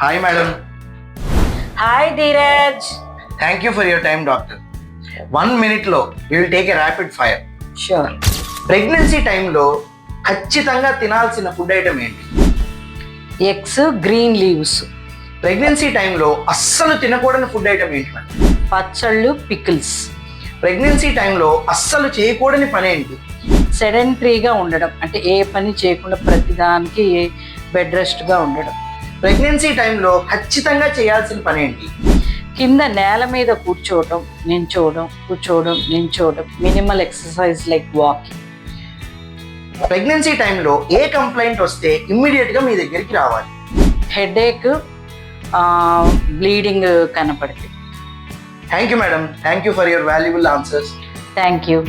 Hi madam. Hi Dheeraj. Thank you for your time doctor. 1 minute will take a rapid fire. Sure. Pregnancy టైంలో ఖచ్చితంగా తినాల్సిన food item ఏంటి? Eggs, green leaves. Pregnancy టైంలో అస్సలు తినకూడని food item ఏంటి madam? పచ్చళ్ళు, pickles. Pregnancy టైంలో అస్సలు చేయకూడని పని ఏంటి? సెడెంటరీగా ఉండడం, అంటే ఏ పని చేయకుండా ప్రతిదానికి బెడ్ రెస్ట్గా ఉండడం. ప్రెగ్నెన్సీ టైంలో ఖచ్చితంగా చేయాల్సిన పని ఏంటి? కింద నేల మీద కూర్చోవడం, నించోవడం, minimal exercise like walking. Pregnancy టైంలో ఏ కంప్లైంట్ వస్తే ఇమ్మీడియట్గా మీ దగ్గరికి రావాలి? హెడేక్, బ్లీడింగ్ కనపడితే. Thank you madam. Thank you for your valuable answers. Thank you.